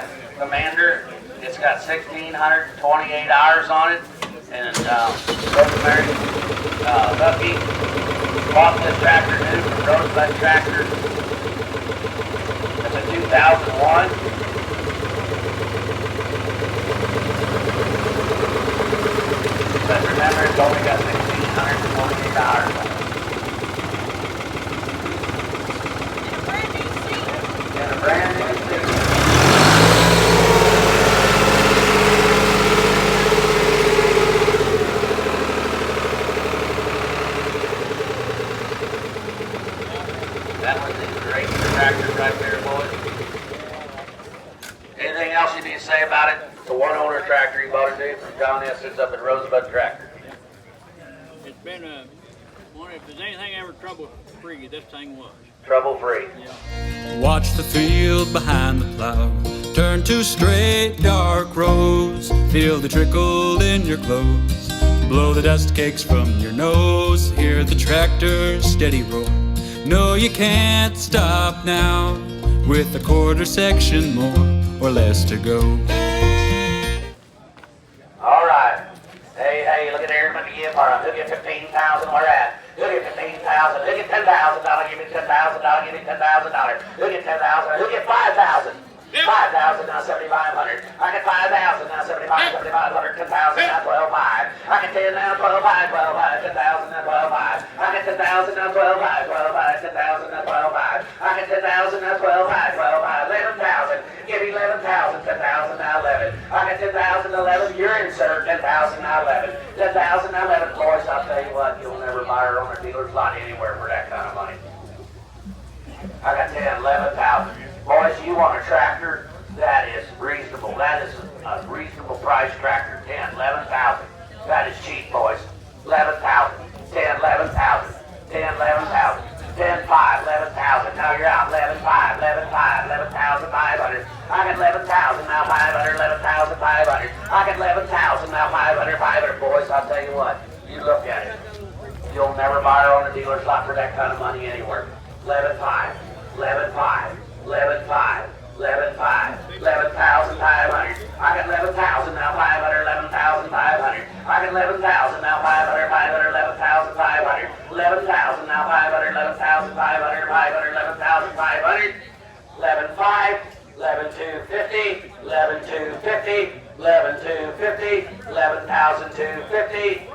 5 Commander. It's got 1,628 hours on it. And Rosemary Lucky bought this tractor new from Rosebud Tractor. It's a 2001. But remember, it's only got 1,628 hours on it. And a brand new seat. That was a great tractor right there, boys. Anything else you need to say about it? It's a one-owner tractor he bought it to from John Estes up at Rosebud Tractor. It's been if there's anything ever trouble-free, this thing was. Trouble-free. Yeah. Watch the field behind the plow, turn to straight dark rows, feel the trickle in your clothes, blow the dust cakes from your nose, hear the tractor's steady roar. No, you can't stop now, with a quarter section more or less to go. All right. Hey, look at there, let me give her. Look at 15,000 where at. Look at 15,000. Look at $10,000. Give me $10,000. Give me $10,000. Look at 10,000. Look at 5,000. 5,000 now 7,500. I get 5,000 now 7,500. 10,000 now 12,500. I get 10 now 12,500. 12,500. 10,000 now 12,500. I get 10,000 now 12,500. 12,500. 10,000 now 12,500. I get 10,000 now 12,500. 12,500. 11,000. Give me 11,000. 10,000 now 11. I get 10,000 11. You're in, sir. 10,000 now 11. 10,000 now 11. Boys, I'll tell you what, you'll never buy her on a dealer's lot anywhere for that kind of money. I got 10, 11,000. Boys, you want a tractor that is reasonable. That is a reasonable price tractor. 10, 11,000. That is cheap, boys. 11,000. 10, 11,000. 10, 11,000. 10, 5, 11,000. Now you're out. 11, 5, 11, 5, 11,500. I got 11,000 now 500. 11,500. I got 11,000 now 500. 500. Boys, I'll tell you what. You look at it. You'll never buy her on a dealer's lot for that kind of money anywhere. 11,5. 11,5. 11,500, 11,500, 11,500. I got 11,000 now 500, 11,500. I got 11,000 now 500, 500, 11,500. 11,000 now 500, 11,500, 500, 11,500. 11,500, 11,250, 11,250, 11,250, 11,250.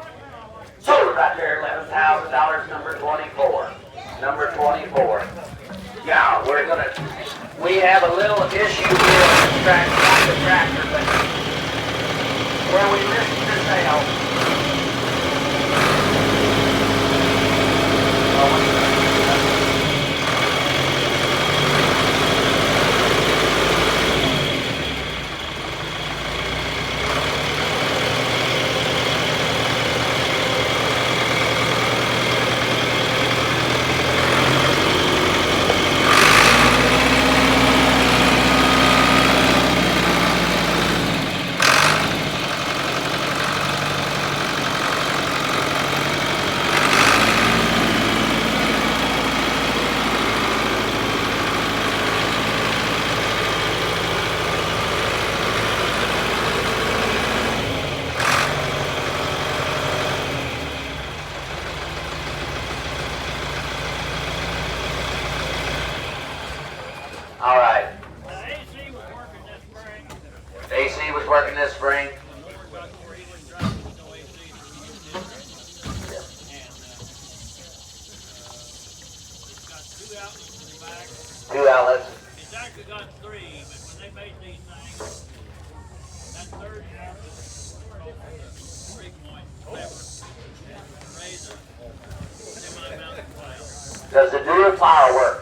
Sold it right there, $11,000, number 24. Number 24. Yeah, we have a little issue here with the tractor, but where we missed the sale. All right. The AC was working this spring. Two outlets. It's actually got 3, but when they made these things, that third outlet was 3-point lever. Raise a semi-mounted plow. Does the dual plow work?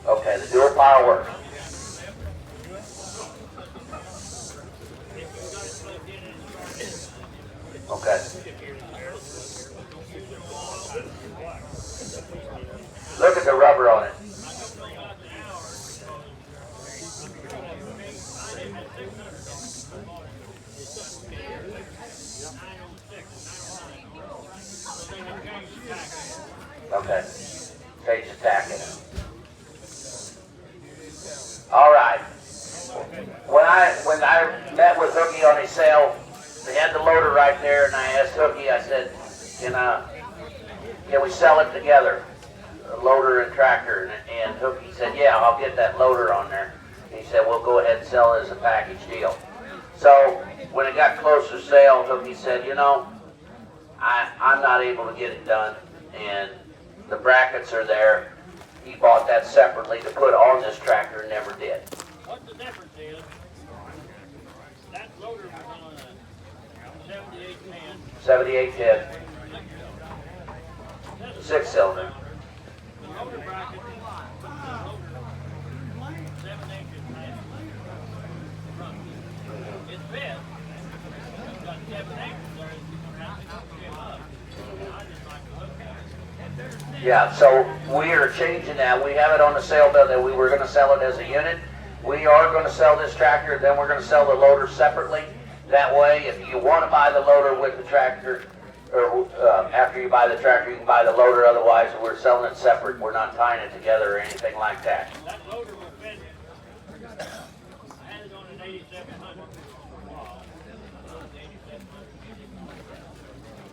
Okay, the dual plow works. Okay. Look at the rubber on it. Okay. Change the tack in it. Hookie on his sale. They had the loader right there, and I asked Hookie, I said, can we sell it together, a loader and tractor? And Hookie said, yeah, I'll get that loader on there. And he said, we'll go ahead and sell it as a package deal. So when it got closer to sale, Hookie said, I'm not able to get it done, and the brackets are there. He bought that separately to put on this tractor and never did. What the difference is, that loader was on a 7810. 7810. Six-cylinder. The loader bracket, the loader, 7 inches man. It's bent. It's got 7 inches there. It's going to give up. I just like to look at it. Yeah, so we are changing that. We have it on the sale bill that we were going to sell it as a unit. We are going to sell this tractor, then we're going to sell the loader separately. That way, if you want to buy the loader with the tractor, or after you buy the tractor, you can buy the loader. Otherwise, we're selling it separate. We're not tying it together or anything like that. That loader was bent. I had it on an 8700. Wow.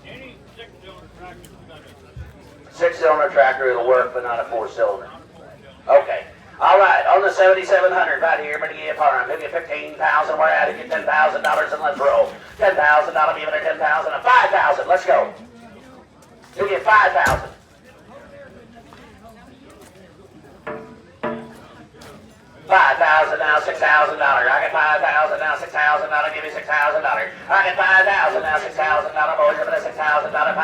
Any 6-cylinder tractor has got it. Six-cylinder tractor, it'll work, but not a 4-cylinder. Okay. All right, on the 7700 right here, but again, farm, he'll get 15,000. We're at it, get $10,000 and let's roll. $10,000, give it a 10,000 and 5,000. Let's go. He'll get 5,000. 5,000 now, $6,000. I get 5,000 now, $6,000. Give me $6,000. I get 5,000 now, $6,000. Boys, give it a $6,000. 5,000 now,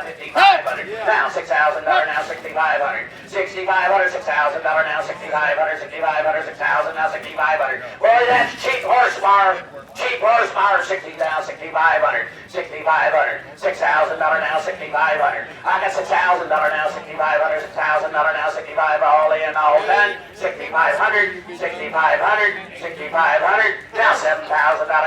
5,500. Now $6,000 now, 6,500. 6,500, $6,000 now, 6,500. 6,500, 6,000 now, 6,500. Boy, that's cheap horsepower. Cheap horsepower, 60 now, 6,500. 6,500. $6,000 now, 6,500. I got $6,000 now, 6,500. $6,000 now, 65 all in, all done. 6,500. 6,500, 6,500, now $7,000,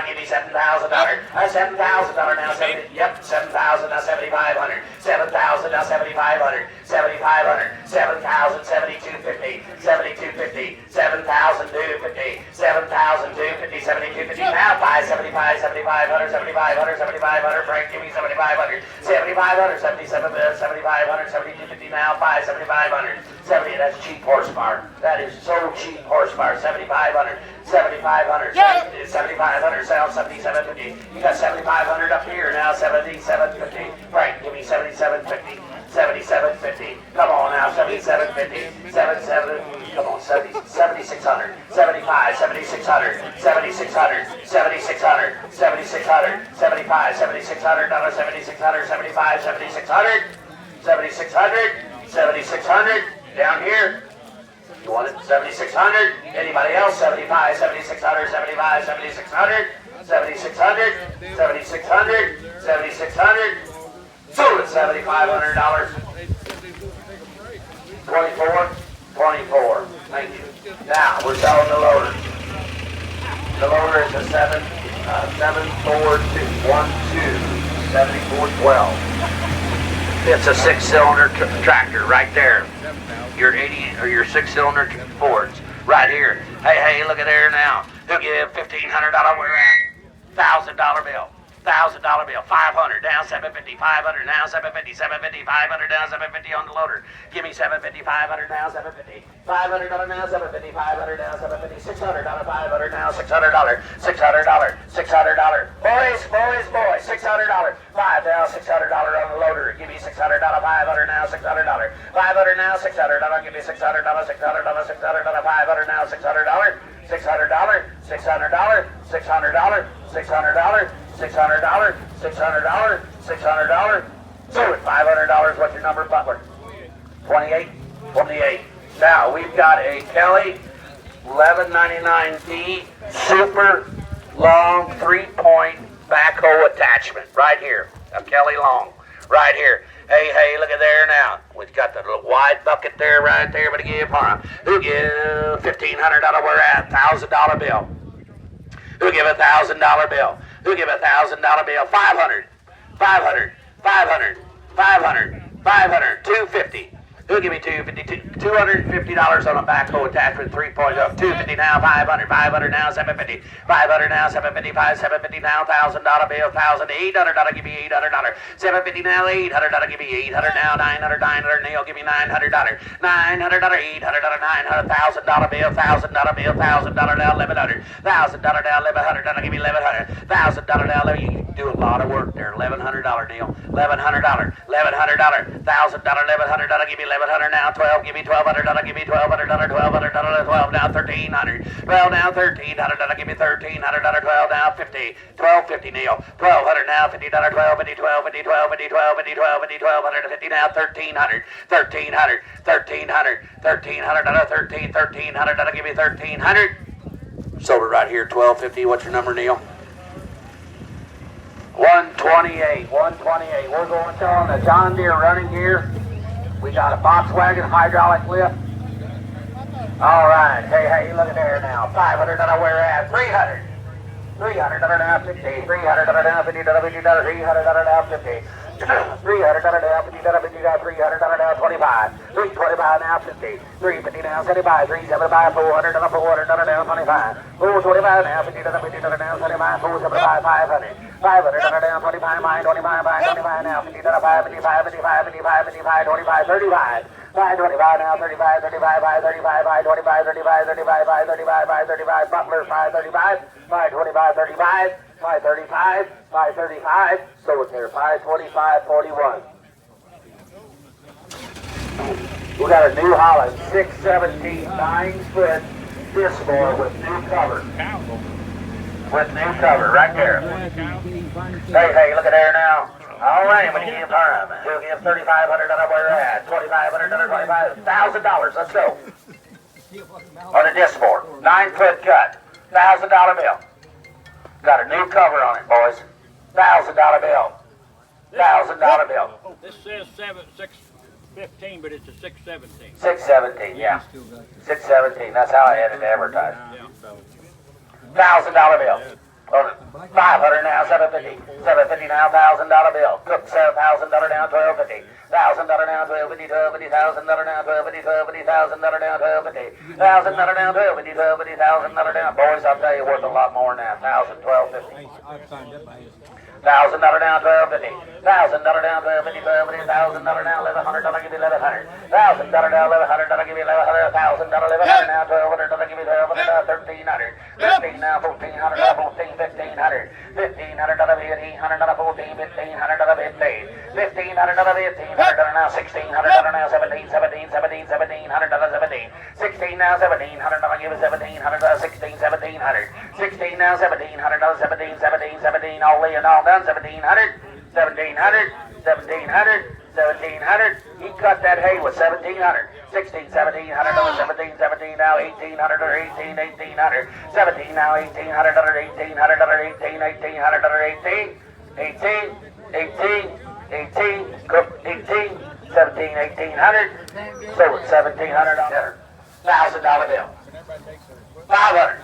give me $7,000, $7,000 now, 70, yep, $7,000 now, 7,500, 7,000 now, 7,500, 7,500, 7,000, 7,250, 7,250, 7,000, 250, 7,000, 250, 7,250, now buy 75, 7,500, 7,500, 7,500, Frank, give me 7,500, 7,500, 77, 7,500, 7,250, now buy 7,500, 70, that's cheap horsepower, that is so cheap horsepower, 7,500, 7,500, 7,500, sell 7,750. You got 7,500 up here now, 7,750. Frank, give me 7,750, 7,750. Come on now, 7,750, 77. Come on, 7,600, 75, 7,600, 7,600, 7,600, 7,600, 75, 7,600, $7,600, 75, 7,600, 7,600, 7,600. Down here. You want it? 7,600. Anybody else? 75, 7,600, 75, 7,600, 7,600, 7,600, 7,600. Sold it $7,500. 24, 24. Thank you. Now we're selling the loader. The loader is a 7412. It's a 6-cylinder tractor right there. Your 80 or your 6-cylinder Fords right here. Hey, look at there now. He'll give $1,500. We're at $1,000 bill. $1,000 bill. 500 down, 750. 500 now, 750. 750. 500 down, 750 on the loader. Give me 750. 500 now, 750. $500 now, 750. 500 down, 750. $600. 500 now, $600. $600. $600. Boys. $600. 5 down, $600 on the loader. Give me $600. 500 now, $600. 500 now, $600. Give me $600. $600. $600. 500 now, $600. $600. $600. $600. $600. $600, $600, $600. So at $500, what's your number, Butler? 28? 28. Now, we've got a Kelly 1199D super long 3-point backhoe attachment right here. A Kelly long right here. Hey, look at there now. We've got the little wide bucket there right there, but again, who give $1,500? We're at $1,000 bill. Who give $1,000 bill? Who give $1,000 bill? 500, 500, 500, 500, 500, 250. Who'll give me $250 on a backhoe attachment 3.0. $250 now, $500 now, $750 now, $750 $750 now, $1,000 bill, $1,000 $800 give me $800. $750 now, $800 give me $800 now, $900 Neil give me $900. $900 $800 $900 $1,000 bill, $1,000 bill, $1,000 now, $1,100. $1,000 now, $1,100 give me $1,100. $1,000 now, you do a lot of work there. $1,100 Neil, $1,100, $1,100, $1,000, $1,100 give me $1,100 now, 12 give me $1,200 give me $1,200, $1,200, 12 now, $1,300, 12 now, $1,300 give me $1,300, 12 now, $50, $1,250 Neil, $1,200 now, $50, $1,250, $1,250, $1,250, $1,250, $1,250 now, $1,300, $1,300, $1,300, $1,300, $1,300 give me $1,300. Sold it right here, $1,250. What's your number, Neil? 128. We're going to on the John Deere running gear. We got a Volkswagen hydraulic lift. All right. Hey, look at there now. $500 where at? $300. $300 now, $50. $300 now, $50. $300 now, $50. $300 now, $50. $300 now, $25. $325 now, $50. $350 now, $75. $375, $400 now, $25. $425 now, $50. $50 now, $75. $475, $500. $500 down, 25, mine, 25, mine, 25 now, 50, 55, 55, 55, 55, 55, 25, 35. 525 now, 35, 35, 535, 525, 35, 35, 535, 535, Butler, 535, 525, 35, 535, 535, so it's there, 525, 41. We got a New Holland 617 9-foot disc board with new cover. With new cover, right there. Hey, look at there now. All right, what do you give her? We'll give $3,500 where they're at. $2,500, $1,000. Let's go. On the disc board. 9-foot cut. $1,000 bill. Got a new cover on it, boys. $1,000 bill. $1,000 bill. This says 615, but it's a 617. 617, yeah. 617. That's how I had it advertised. Yeah. $1,000 bill. $500 now, $750. $750 now, $1,000 bill. Cook $1,000 now, $1,250. $1,000 now, $1,250. $1,000 now, $1,250. $1,000 now, $1,250. $1,000 now, $1,250. $1,000 now. Boys, I'll tell you, worth a lot more than that. $1,000, $1,250. $1,000 now, $1,250. $1,000 now, $1,250. $1,000 now, $1,100 give me $1,100. $1,000 now, $1,100 give me $1,100. $1,000 $1,100 now, $1,200 give me $1,200. $1,300. $1,500 now, $1,400. $1,400. $1,500. $1,500 $1,800. $1,400. $1,500. $1,500 $1,500 now, $1,600 now, $1,700. $1,700 $1,700. $16 now, $1,700 give me $1,700. $16 $1,700. $16 now, $1,700. $17 all in all done. $1,700. $1,700. $1,700. $1,700. He cut that hay with $1,700. $16, $1,700, $17 now, $1,800, $18, $1,800, $17 now, $1,800, $1,800, $1,800, $18, $18, cook $18, $17, $1,800, so it's $1,700 on there. $1,000 bill. $500.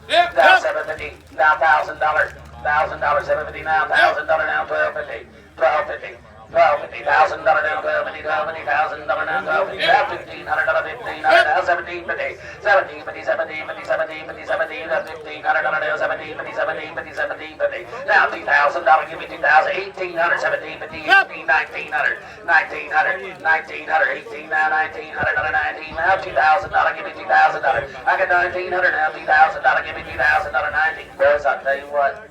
Now $750. Now $1,000. $1,000. $750 now. $1,000 now. $1,250. $1,250. $1,250. $1,000 now. $1,250. $1,000 now. $1,250. Now $1,500. $1,500 now. $1,750. $1,750. $1,750. $1,750. $1,750. $1,500 now. $1,750. $1,750. $1,750. Now $2,000. Give me $2,000. $1,800. $1,750. $1,900. $1,900. $1,900. $18 now. $1,900. $19 now. $2,000. Give me $2,000. I got $1,900 now. $2,000. Give me $2,000. $19. Boys, I tell you what.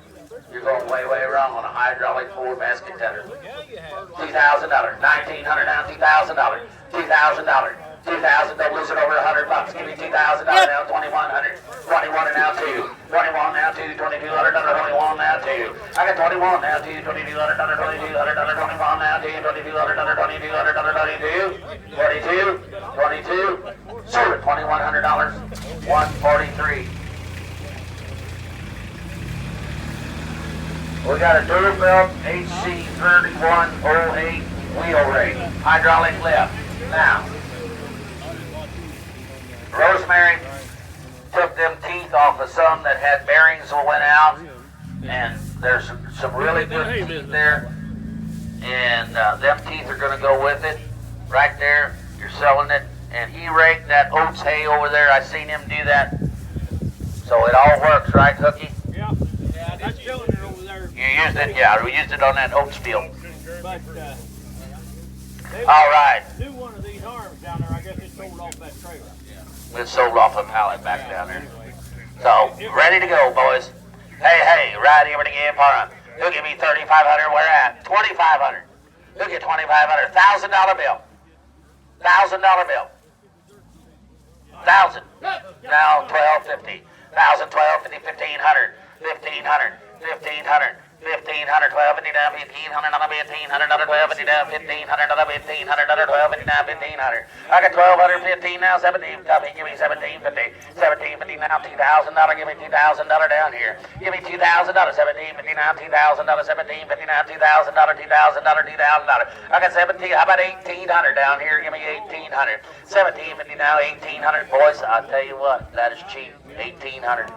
You're going way wrong on a hydraulic 4-basket tender. $2,000. $1,900 now. $2,000. $2,000. $2,000. Don't lose it over $100. Give me $2,000 now. $2,100. $2,100 now. $2. $2,100 now. $2. $2,200. $2,100 now. $2. I got $2,100 now. $2. $2,200. $2,200. $2,100 now. $2. $2,200. $2,200. $22. $22. Sold it. $2,100. $143. We got a Durabelt HC3108 wheel rake, hydraulic lift. Now, Rosemary took them teeth off of some that had bearings that went out, and there's some really good teeth there, and them teeth are going to go with it. Right there, You're selling it, and he raked that oats hay over there. I seen him do that. So it all works, right, Hooky? Yeah, that's killing it over there. You used it, yeah. We used it on that oats field. But All right. do one of these arms down there. I guess it sold off that trailer. It's sold off a pallet back down there. So, ready to go, boys. Hey, right here with the game for him. Who'll give me 3,500? Where at? 2,500. Who'll get 2,500? $1,000 bill. $1,000 bill. 1,000. Now 1,250. 1,000, 1,250, 1,500. 1,500. 1,500. 1,500, 1,250 down, 1,500, another 1,500, another 1,250 down, 1,500, another 1,500, another 1,250 down, 1,500. I got 1,215 now, 17. Copy, give me 1,750. 1,750 now, $2,000. Give me $2,000 down here. Give me $2,000. 1,750 now, $2,000. 1,750 now, $2,000. $2,000. $2,000. I got 17. How about 1,800 down here? Give me 1,800. 1,750 now, 1,800. Boys, I'll tell you what, that is cheap. 1,800.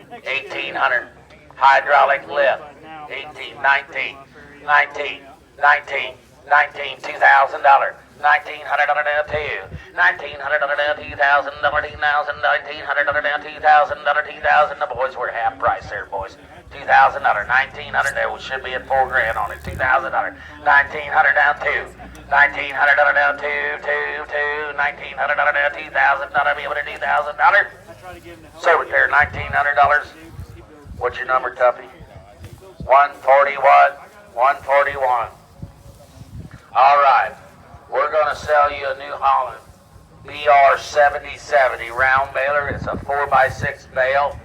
1,800. Hydraulic lift. 18, 19, 19, 19, 19, $2,000. 1,900 down to you. 1,900 down to $2,000. 1,900 down to $2,000. 2,000. The boys were half price there, boys. $2,000. 1,900. There should be at $4,000 on it. $2,000. 1,900 down two. 1,900 down two. 1,900 down $2,000. Be able to do $1,000. So right there, $1,900. What's your number, Tuffy? 141, 141. All right, we're going to sell you a New Holland BR 7070 round baler. It's a 4x6 bale.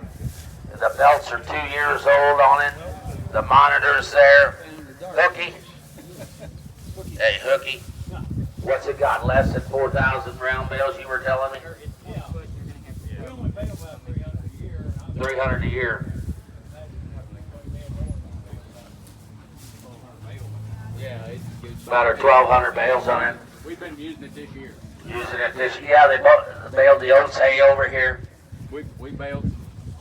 The belts are 2 years old on it. The monitor's there. Hooky. Hey, Hooky. What's it got? Less than 4,000 round bales, you were telling me? Yeah. We only pay about 300 a year. 300 a year. Yeah, it's About 1,200 bales on it. We've been using it this year. Using it this year. Yeah, they baled the oats hay over here. We baled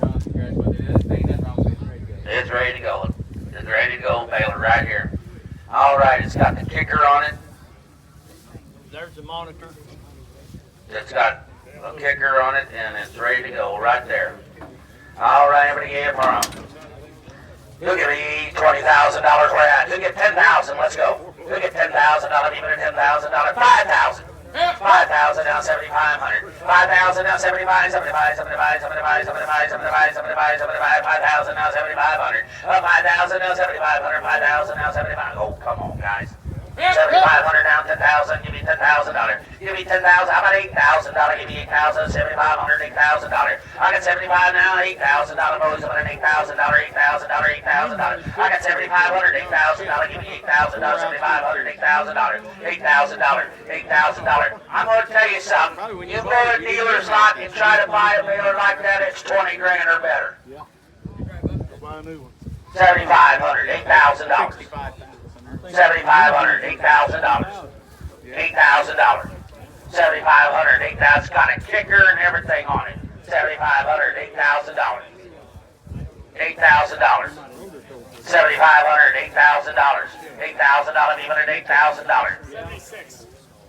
Johnson grass, but it ain't nothing wrong with it. It's ready to go. It's ready to go. Baler right here. All right, it's got the kicker on it. There's the monitor. It's got a kicker on it, and it's ready to go right there. All right, everybody give for 'em. You'll give me $20,000 where at? You'll get 10,000. Let's go. You'll get $10,000. Even at $10,000. 5,000. 5,000 down 7,500. 5,000 down 75, 75, 75, 75, 75, 75, 75, 75, 5,000 down 7,500. 5,000 down 7,500. 5,000 down 75. Oh, come on, guys. 7,500 down 10,000. Give me $10,000. Give me 10,000. How about $8,000? Give me 8,000. 7,500. $8,000. I got 75 now. $8,000. Boys, I'm at $8,000. $8,000. $8,000. I got 7,500. $8,000. Give me $8,000. 7,500. $8,000. $8,000. $8,000. I'm going to tell you something. You go to a dealer's lot and try to buy a baler like that, it's 20 grand or better. Buy a new one. 7,500. $8,000. 7,500, $8,000. $8,000. 7,500, $8,000. It's got a kicker and everything on it. 7,500, $8,000. $8,000. 7,500, $8,000. $8,000, even at $8,000.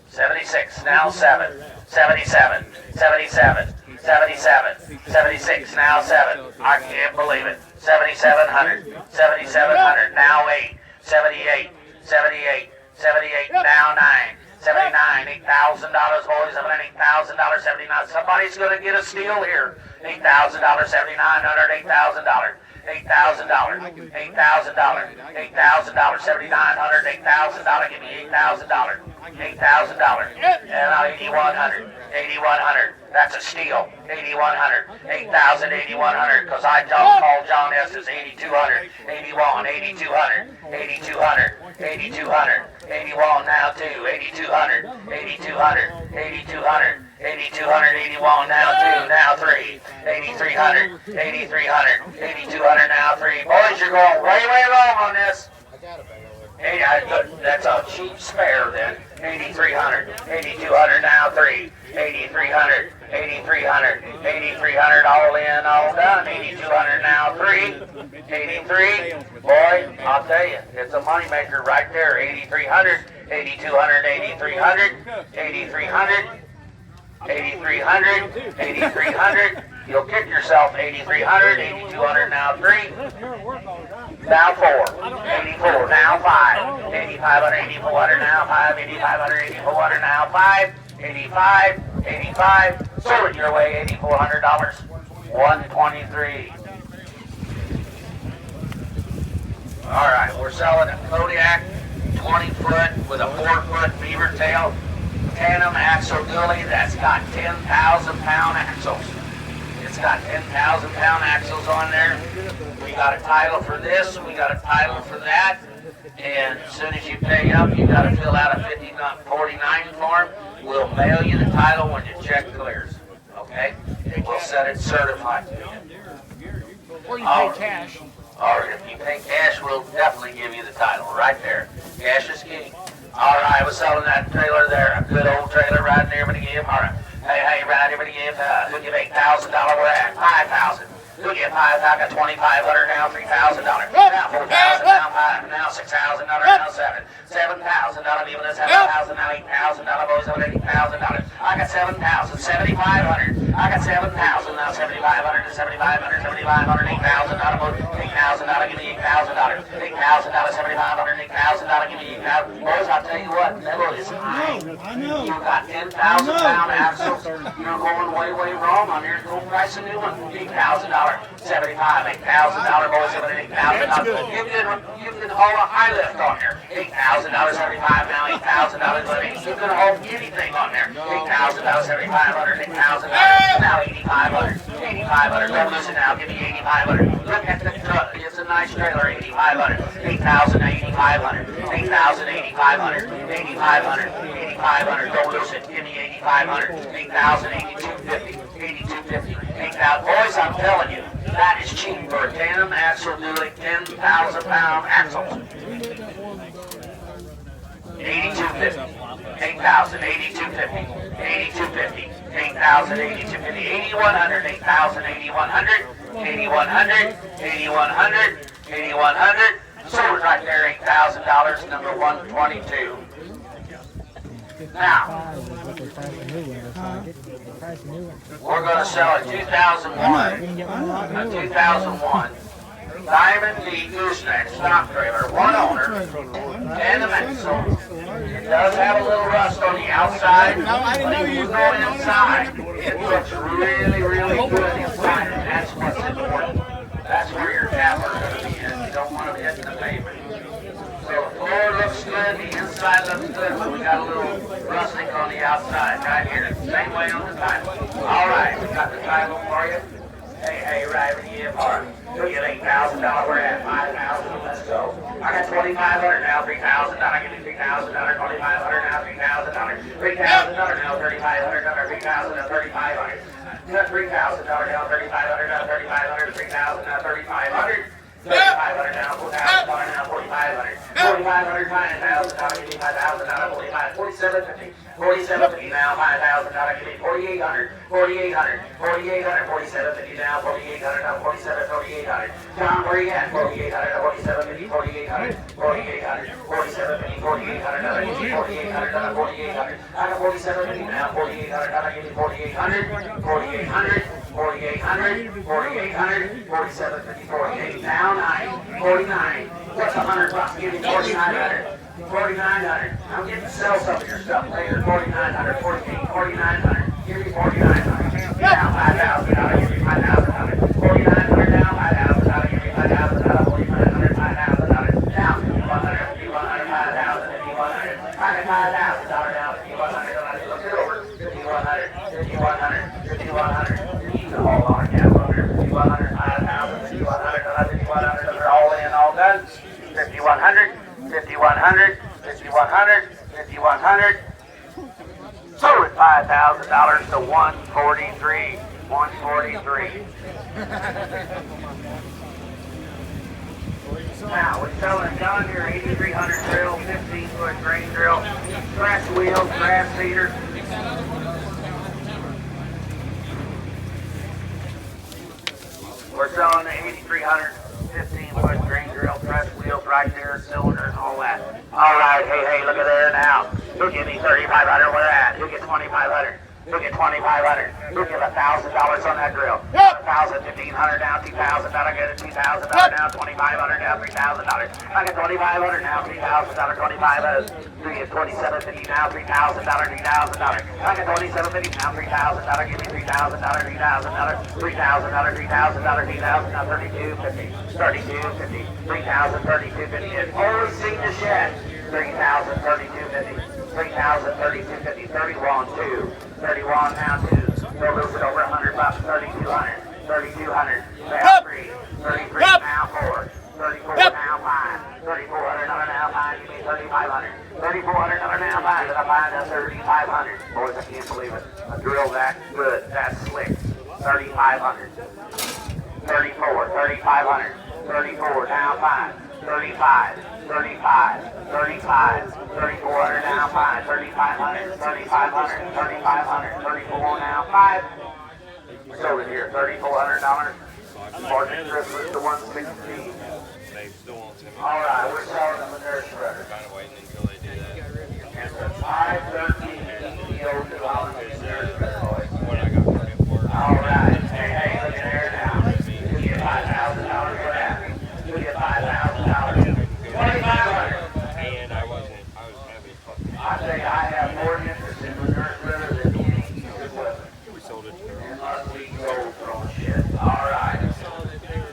76, now 7. 77, 77, 77, 76, now 7. I can't believe it. 7,700, 7,700, now 8. 78, 78, 78, now 9. 79, $8,000, boys. I'm at $8,000, 79. Somebody's going to get a steal here. $8,000, 7,900, $8,000. $8,000, $8,000, $8,000, 7,900, $8,000, give me $8,000, $8,000, and 8,100, 8,100, that's a steal, 8,100, 8,000, 8,100, because I don't call John Estes, 8,200, 81, 8,200, 8,200, 8,200, 81 now too, 8,200, 8,200, 8,200, 8,200, 81 now 2, now 3, 8,300, 8,300, 8,200 now 3. Boys, you're going way wrong on this. Hey, that's a cheap spare then. 8,300, 8,200 now 3, 8,300, 8,300. 8,300 all in, all done. 8,200 now, 3. 83. Boy, I'll tell you, it's a moneymaker right there. 8,300. 8,200. 8,300. 8,300. 8,300. 8,300. You'll kick yourself. 8,300. 8,200 now, 3. Now 4. 84 now 5. 8,500. 8,400 now 5. 8,500. 8,400 now 5. 85. 85. Sold it your way. $8,400. 123. All right, we're selling a Kodiak 20-foot with a 4-foot beaver tail tandem axle dually that's got 10,000-pound axles. It's got 10,000-pound axles on there. We got a title for this. We got a title for that. And as soon as you pay up, you got to fill out a 5049 form. We'll mail you the title when your check clears. Okay? And we'll set it certified to you. Or you pay cash. Or if you pay cash, we'll definitely give you the title right there. Cash is king. All right, we're selling that trailer there. A good old trailer right there for the give. All right. Hey, right here for the give. We'll give $8,000. We're at $5,000. We'll give $5,000. I got $2,500 now. $3,000. Now $4,000. Now $5,000. Now $6,000. Now $7,000. $7,000. Even this $7,000. Now $8,000. Boys over $8,000. I got $7,000. $7,500. I got $7,000. Now $7,500 to $7,500. $7,500. $8,000. $8,000. Give me $8,000. $8,000. $7,500. $8,000. Give me $8,000. Boys, I'll tell you what. Level is high. You got 10,000-pound axles. You're going way wrong on here. Go price a new one. $8,000. $75,000. $8,000. Boys, $8,000. You can haul a high lift on there. $8,000. $75,000 now. $8,000. You can haul anything on there. $8,000. $7,500. $8,000. Now $8,500. $8,500. Don't listen now. Give me $8,500. Look at the truck. It's a nice trailer. $8,500. $8,000. $8,500. $8,000. $8,500. $8,500. $8,500. Don't listen. Give me $8,500. $8,000. $8,250. $8,250. $8,000. Boys, I'm telling you, that is cheap for a tandem axle dually 10,000-pound axles. $8,250. $8,000. $8,250. $8,250. $8,000. $8,250. $8,100. $8,000. $8,100. $8,100. $8,100. $8,100. Sold right there. $8,000. Number 122. Now, we're going to sell a 2001 Diamond D gooseneck stock trailer, one owner, tandem axle. It does have a little rust on the outside, but if you go inside, it looks really good inside, and that's what's important. That's where your tappers are going to be in. You don't want them hitting the pavement. So the floor looks good, the inside looks good, but we got a little rusting on the outside right here. Same way on the title. All right, we got the title for you. Hey, right over here, Mark. You'll get $8,000. We're at $5,000. Let's go. I got $2,500 now. $3,000. I give you $3,000. $2,500 now. $3,000. $3,000 now. $3,500. $3,000 now. $3,500. $3,000 now. $3,500 now. $3,500. $3,000 now. $3,500. $3,500 now, $4,000 now, $4,500. $4,500 $9,000, give me $5,000, $4,750. $4,750 now, $5,000, give me $4,800. $4,800. $4,800. $4,750 now, $4,800 now, $4,800. John, where you at? $4,800, $4,750, $4,800. $4,800. $4,750, $4,800, give me $4,800, $4,800. I got $4,750 now, $4,800, give me $4,800. $4,800. $4,800, $4,800, $4,750, $48, now $9, $49. What's $100? Give me $4,900. $4,900. I'm getting to sell some of your stuff later. $4,900, $48, $4,900. Give me $4,900. Now $5,000. Give me $5,000. $4,900 now. $5,000. Give me $5,000. $4,900. $5,000. Now $5,100. $5,000. $5,100. I got $5,000 now. $5,100. Look it over. $5,100. $5,100. $5,100. All on a cap on there. $5,100, $5,000, $5,100, $5,100. They're all in, all done. $5,100, $5,100, $5,100, $5,100. Sold at $5,000 to $143, $143. Now we're selling a John Deere 8300 drill, 15-foot grain drill, grass wheels, grass seeder. We're selling the 8300 15-foot green drill, press wheels right there, cylinder and all that. All right, hey, look at there now. Who'll give me 3,500? Where at? Who'll get 2,500? Who'll get 2,500? Who'll give $1,000 on that drill? Yep. 1,000, 1,500 now, 2,000. That'll get it. $2,000 now, 2,500 now, $3,000. I get 2,500 now, $3,000, 2,500. You get 2,750 now, $3,000, $3,000. I get 2,750 now, $3,000. Give me $3,000, $3,000, $3,000, $3,000, $3,000 now, 3,250, 3,250, 3,000, 3,250. And always sing the shed. 3,000, 3,250. 3,000, 3,250, 31, 2, 31 now 2. We'll lose it over $100, 3,200, 3,200, now 3, 33 now 4, 34 now 5, 3,400 now 5, give me 3,500, 3,400 now 5, and I find out 3,500. Boys, I can't believe it. A drill that good, that slick. 3,500, 34, 3,500, 34 now 5, 35, 35, 35, 3,400 now 5, 3,500, 3,500, 3,500, 34 now 5. Sold it here, $3,400. Margin Christmas to 160. All right, we're selling them a nurse shredder. And the 513 EO New Holland nurse shredder. All right, hey, look at there now. You get $5,000 for that. You get $5,000. 2,500. I say I have more interest in the nurse shredder than any equipment. We sold it. And ugly gold throwing shit. All right.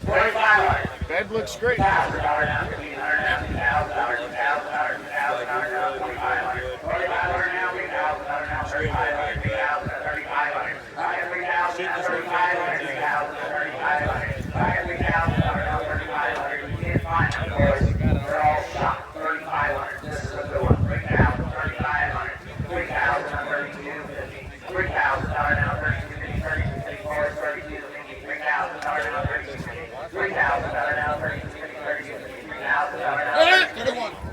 2,500. Bed looks great. $1,000 now, $1,500 now, $2,000, $2,000, $2,000 now, $2,500. $2,500 now, $3,000 now, $3,500, $3,000, $3,500. I got $3,000 now, $3,500, $3,000, $3,500. I got $3,000 now, $3,500. You can't find them, boys. They're all shot. $3,500. This is a good one. $3,000, $3,500. $3,000 now, $3,250. $3,000 now, $3,250, $3,250, boys, $3,250. $3,000 now, $3,250. $3,000 now, $3,250, $3,250. $3,000 now,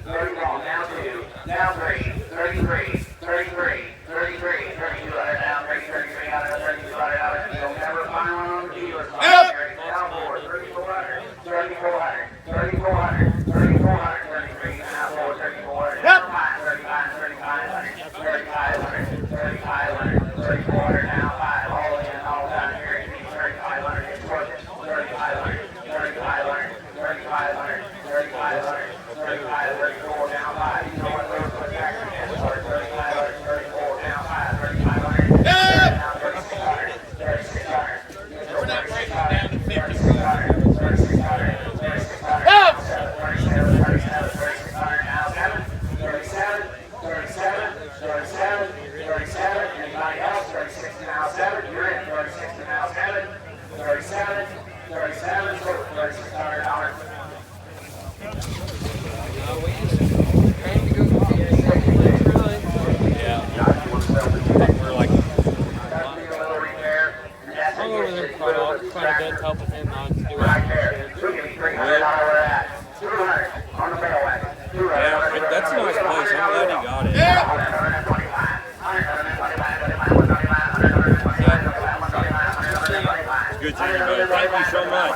31, now 2, now 3, 33, 33, 33, 3,200 now, 3,300, 3,200. You'll never find one on the dealer's market. Now 4, 3,400, 3,400, 3,400, 3,400, 33 now 4, 3,400. Never mind, 35, 3,500, 3,500, 3,500, 3,400 now 5. All in, all down here. 3,500. It's worth it. 3,500, 3,500, 3,500, 3,500. 35, 34 down 5. You know what those put back in for 3,500, 34 down 5, 3,500. Down 3,600, 3,600. We're not breaking down to 50. 3,600, 3,600, 3,600. 37, 37, 3,600 now 7, 37, 37, 37, 37. Anybody else? 36 to now 7. You're in. 36 to now 7. 37, 37, $3,600. Right there. We'll give you $300 for that. $200 on the bail wagon. $200. That's a nice place. I'm glad you got it. Good to hear, man. Thank you so much.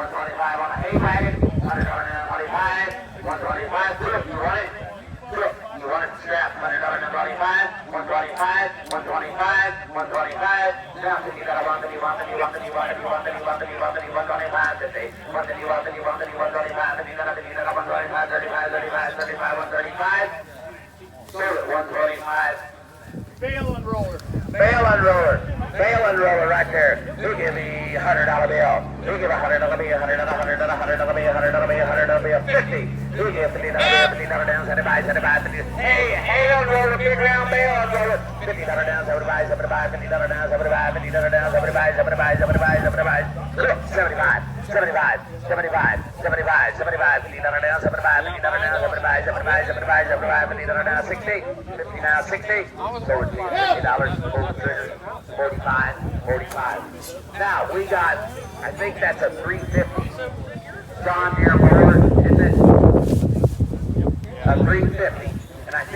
$125 on a hay wagon. $125. $125. You want it? You want it strapped? $125. $125. $125. $125. Now, if you got a $150, $125, $50. $125. If you got a $125, $35, $135. Sold it, $125. Bail and roller. Bail unroller right there. Who give me $100 bill? Who give a $100 bill? $100 bill? 50. Who give $50 down? 75, 50. Hey, unroller, big round bail unroller. $50 down, 75, $50 down, 75, $50 down, 75, 75, 75, 75, 75, 75, $50 down, 75, $50 down, 75, 75, $50 down, 60, $50 now, 60. So it's $50, pull the trigger, 45, 45. Now we got, I think that's a 350 John Deere mower, isn't it? A 350. And I think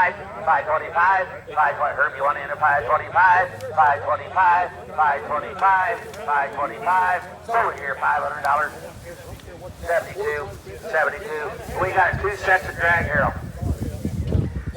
525, 520. Herb, you want to enter 525, 525, 525, 525. Over here, $500. 72, 72. We got 2 sets of drag Harold.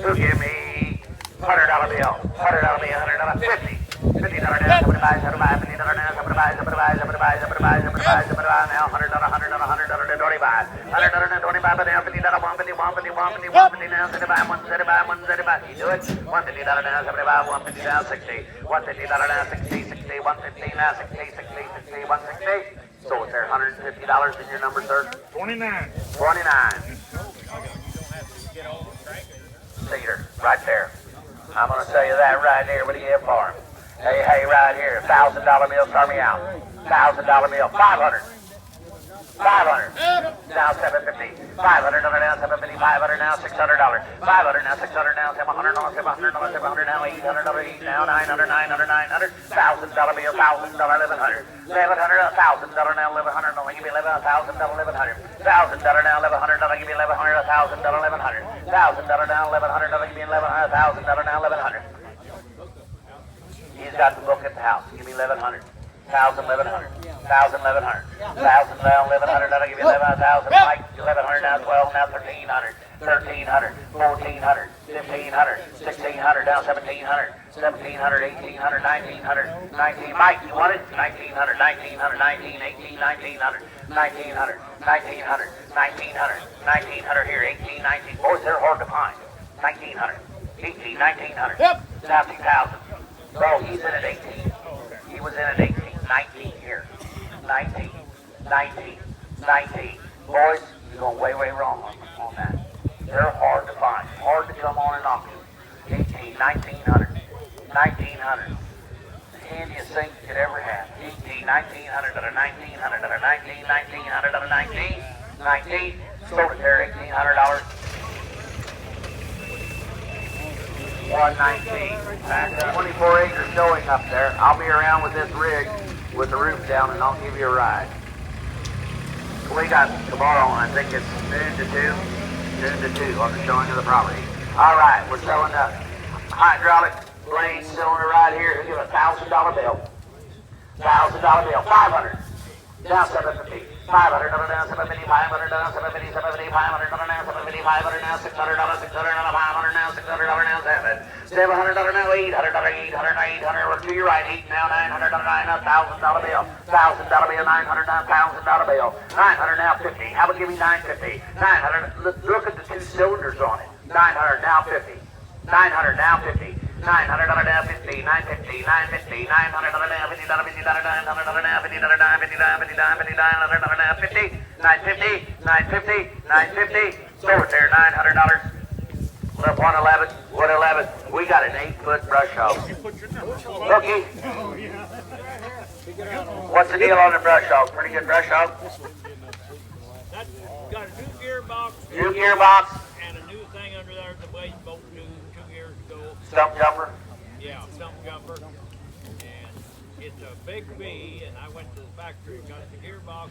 Who give me $100 bill? $100 bill, $100, $50. $50 now, $75, $75, $50 now, $75, $75, $75, $75, $75 now, $100, $100, $100, $25. $100 now, $25, but now $50, $151, $51, $51, $50 now, $75, $175, $175. You do it? $150 now, $75, $150 now, $60. $150 now, $60, $60, $150 now, $60, $60, $60, $160. So is there $150 in your number, sir? 29. 29. Cedar, right there. I'm going to tell you that right there. What do you have for him? Hey, right here. $1,000 bill, start me out. $1,000 bill, 500. 500. Now 750. $500 now, 750. $500 now, $600. $500 now, $600 now, $700 now, $700 now, $800 now, $900, $900. $1,000 bill, $1,000, $1,100. $1,100, $1,000 now, $1,100. Don't give me $1,100, $1,000, $1,100. $1,000 now, $1,100. Don't give me $1,100, $1,000, $1,100. $1,000 now, $1,100. Don't give me $1,100, $1,000 now, $1,100. He's got the book at the house. Give me $1,100. 1,000, 1,100. 1,000, 1,100. 1,000 now, 1,100. That'll give you 11,000. Mike, 1,100 now, 12 now, 1,300. 1,300, 1,400, 1,500, 1,600 now, 1,700. 1,700, 1,800, 1,900, 19. Mike, you want it? 1,900, 1,900, 19, 18, 1,900, 1,900, 1,900, 1,900, 1,900 here, 18, 19. Boys, they're hard to find. 1,900, 18, 1,900. Yep. Now 2,000. Bro, he's in at 18. He was in at 18. 19 here. 19. 19. 19. Boys, you're going way, way wrong on that. They're hard to find. Hard to come on and knock you. 18, 1,900. 1,900. The handiest thing you could ever have. 18, 1,900, that are 1,900, that are 19, 1,900, that are 19. 19. Sold it there, $1,800. 119. 24 acres showing up there. I'll be around with this rig with the roof down and I'll give you a ride. We got tomorrow, I think it's noon to 2 on the showing of the property. All right, we're selling a hydraulic blade cylinder right here. He'll give a $1,000 bill. $1,000 bill. 500. Now 750. 500 now 750. 500 now 750. 750. 500 now 750. 500 now $600. 600 now 500 now $600 now 700 now 800. 800. We're to your right. 8 now 900 now $1,000 bill. $1,000 bill. 900 now $1,000 bill. 900 now 50. How about give me 950? 900. Look at the 2 cylinders on it. 900 now 50. 900 now 50. 900 now 50, 950, 950, 900 now 50, 900 now 50, 50, 950, 950, 950. Over there, $900. Left 111, 111. We got an 8-foot brush hog. Looky. What's the deal on the brush hog? Pretty good brush hog. That's got a new gearbox. New gearbox. And a new thing under there the way both new 2 years ago. Stump jumper. Yeah, stump jumper. And it's a big V, and I went to the factory and got the gearbox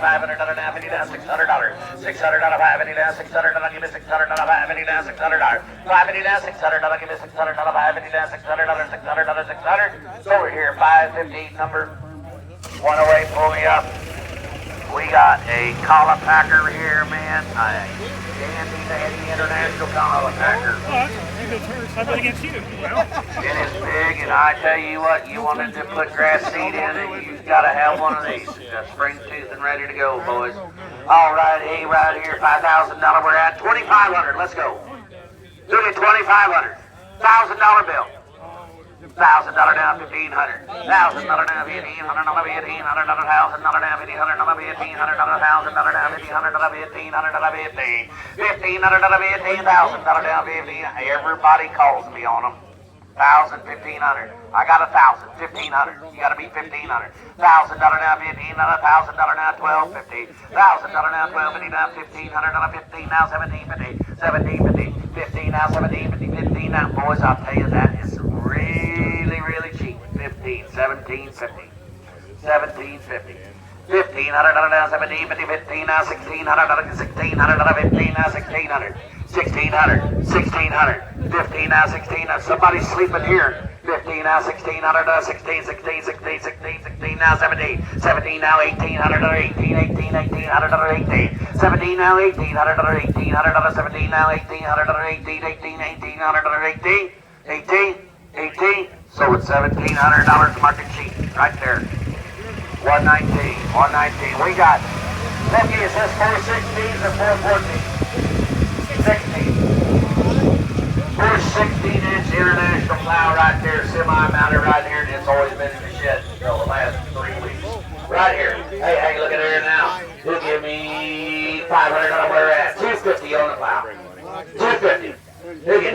$500 now, $50 down, $600. $600 $550 down, $600. Give me $600 $550 down, $600. $550 down, $600. Give me $600 $550 down, $600. $600. Over here, 515 number 108. Pull me up. We got a collar packer here, man. Dandy International collar packer. I bet against you. Well, It is big, and I tell you what, you wanted to put grass seed in it, you've got to have one of these. Got spring tooth and ready to go, boys. All right, hey, right here, $5,000. We're at $2,500. Let's go. Look at $2,500. $1,000 bill. $1,000 down, $1,500. $1,000 down, $1,500. $1,500 $1,000 down, $1,500. $1,500 $1,000 down, $1,500. $1,500 $1,500 $1,000 down, $15. Everybody calls me on them. 1,000, 1,500. I got 1,000, 1,500. You got to be 1,500. $1,000 now, 1,500. $1,000 now, 1,250. $1,000 now, 1,250. Now, $1,500. 15 now, 1,750. 1,750. 15 now, 1,750. 15 now, boys. I'll tell you that is really cheap. 15, 1750. 1750. $1,500 now, 1,750. 15 now, $1,600. $1,600. 15 now, $1,600. $1,600. $1,600. 15 now, 16. Somebody's sleeping here. 15 now, 1,600. 16, 16, 16, 16, 16 now, 17. 17 now, 1,800. 18, 18, 1,800. 18. 17 now, 1,800. 1,800. 17 now, 1,800. 18, 18, 1,800. 18, 18, 18. So it's $1,700 market sheet right there. 119, 119. We got, Becky, is this 416s or 414? 16. 416-inch international plow right there, semi-mounted right here, and it's always been in the shed for the last 3 weeks. Right here. Hey, look at her now. He'll give me $500 where we're at. $250 on the plow. $250. He'll get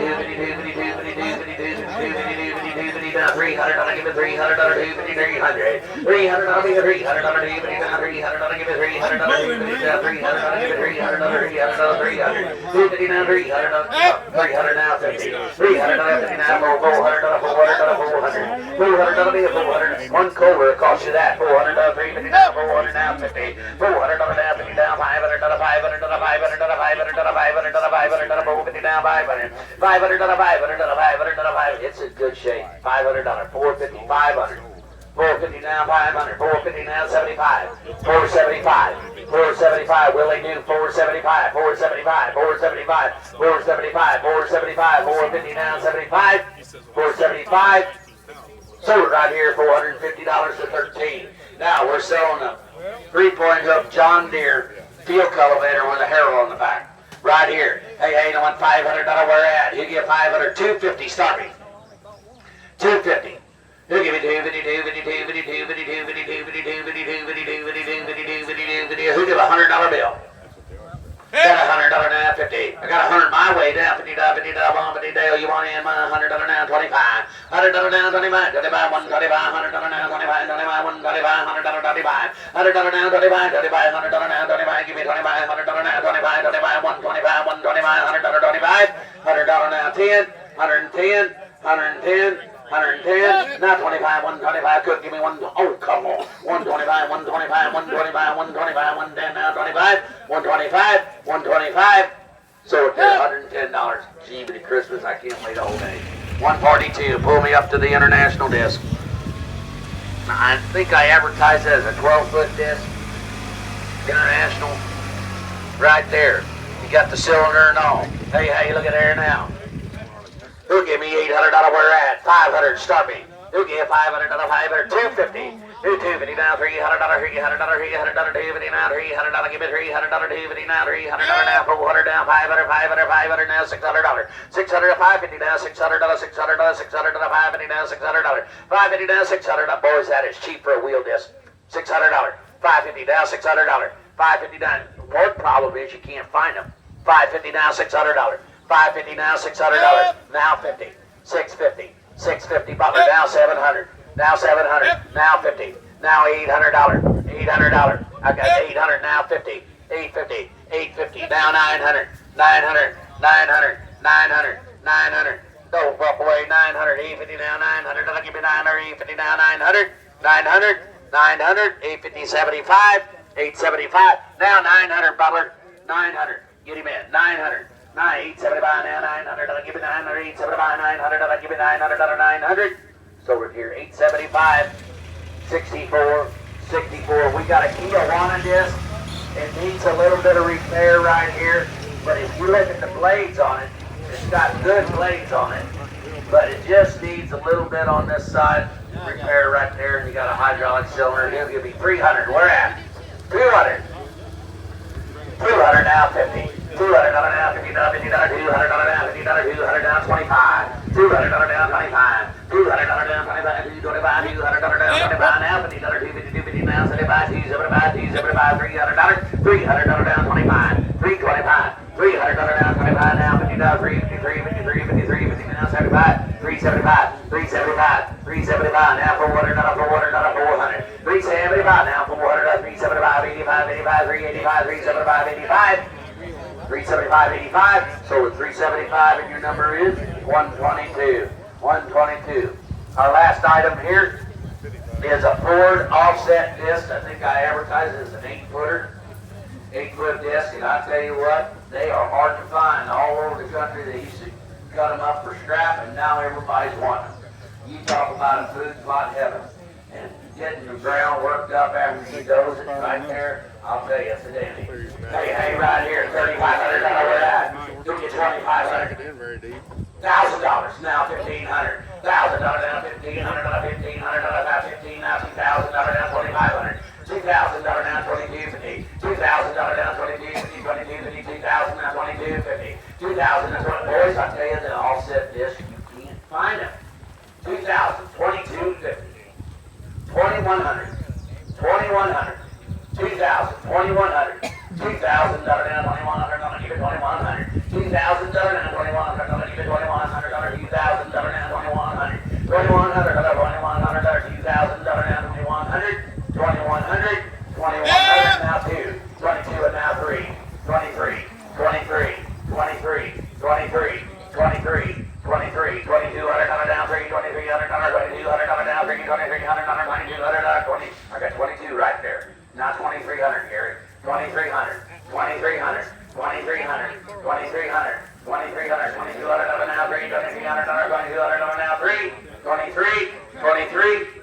$300, I'll give it $300, $250, $300, $300, $250, $300, $300, give me $300, $300, $300, give me $300, $300, give me $300, $300, give me $300, $300, $300, $300, $250 now, $300 now, $50, $300 now, $400, $400, $400, be a $400, one Cove cost you that, $400, $350 now, $400 now, $50, $400 now, $50 down, $500, $500, $500, $500, $500, $500, $450 down, $500, $500, $500, it's in good shape. $500, $450, $500, $450 now, $500, $450 now, $75, $475, $475. Will they do $475, $475, $475, $475, $475, $450 now, $75, $475. Sold right here, $450 to $13. Now we're selling a 3-point hook John Deere field cultivator with a harrow on the back. Right here. Hey, no one $500 where at? You get $500, $250 starting. $250. He'll give me $250, $250, $250, $250, $250, who'll give $100 bill? Got $100 now, 50. I got 100 my way down, $50, $50, $50, you want in my $100 now, 25. $100 now, 25, 25, 125, $100 now, 25, 25, 125, $100, 25. $100 now, 25, 25, $100 now, 25, give me 25, $100 now, 25, 25, 125, 125, $100, 25, $100 now, 10, 110, 110, 110, now 25, 125, could give me one, oh, come on, 125, 125, 125, 125, 110, now 25, 125, 125, so it's $110, gee, Christmas, I can't wait all day. 142, pull me up to the international disc. I think I advertised it as a 12-foot disc, international, right there. You got the cylinder and all. Hey, look at there now. Who'll give me $800 where at? $500, start me. Who'll give $500, $500, $250. $250 now, $300, $300, $250 now, $300, give me $300, $250 now, $300 now, $400 down, $500, $500 now, $600, $600 $550 now, $600, $600, $600 $550 now, $600, $550 now, $600. Boys, that is cheap for a wheel disc. $600, $550 now, $600, $550 down. One problem is you can't find them. $550 now, $600, $550 now, $600, now $50, $650, $650 Butler now, $700, now $700, now $50, now $800, $800. I got $800 now, $50, $850, $850 now, $900, $900, $900, $900, $900. Go up away, $900, $850 now, $900. I'll give you $900, $850 now, $900, $900, $900, $850, $75, $875. Now $900 Butler, $900. Get him in, $900. $875 now, $900. I'll give you $900, $875, $900. I'll give you $900, $900. So we're here, $875, $64, $64. We got a Kiwanis disc. It needs a little bit of repair right here. But if you look at the blades on it, it's got good blades on it. But it just needs a little bit on this side. Repair right there. And you got a hydraulic cylinder. He'll give you $300. We're at $200. $200 now, $50. $200 now, $50, $50, $200 now, $50, $200 down, $25. $200 down, $25. $200 down, $25. $225, $200 down, $25 now, $50, $250, $250 now, $75, $275, $275, $300, $300 down, $25. $325, $300 down, $25 now, $50, $353, $53, $53, $50 now, $75, $375, $375, $375 now, $400, $400, $400. $375 now, $400, $375, $85, $85, $385, $375, $85. $375.85. So with $375 and your number is $122. $122. Our last item here is a Ford offset disc. I think I advertise it as an 8-footer. 8-foot disc, and I tell you what, they are hard to find all over the country. They used to cut them up for scrap, and now everybody's wanting them. You talk about a food plot heaven. And getting the ground worked up after he does it right there, I'll tell you, it's a dandy. Hey, right here, $3,500 over that. Do you $2,500? $1,000 now, $1,500. $1,000 now, $1,500. $1,500 now, $15 now, $2,000 now, $2,500. $2,000 now, $2,250. $2,000 now, $2,250. $2,250. $2,000 now, $2,250. $2,000 now, $2,250. Boys, I tell you, the offset disc, you can't find them. $2,000, $2,250. $2,100, $2,100, $2,000, $2,100, $2,000 down, $2,100, I'm gonna give it $2,100, $2,000 down, $2,100, I'm gonna give it $2,100, $2,000 down, $2,100, $2,100, $2,100, $2,000 down, $2,100, $2,100, $2,100, now 2, 22 and now 3, 23, 23, 23, 23, 23. 23, $2,200 down, $3,200, $2,200 down, $3,200, $2,300, $20. I got 22 right there. Now 2,300, Gary. 2,300, 2,300, 2,300, 2,300, 2,300, $2,200 now, $3,200, $2,200 now, 3, 23, 23.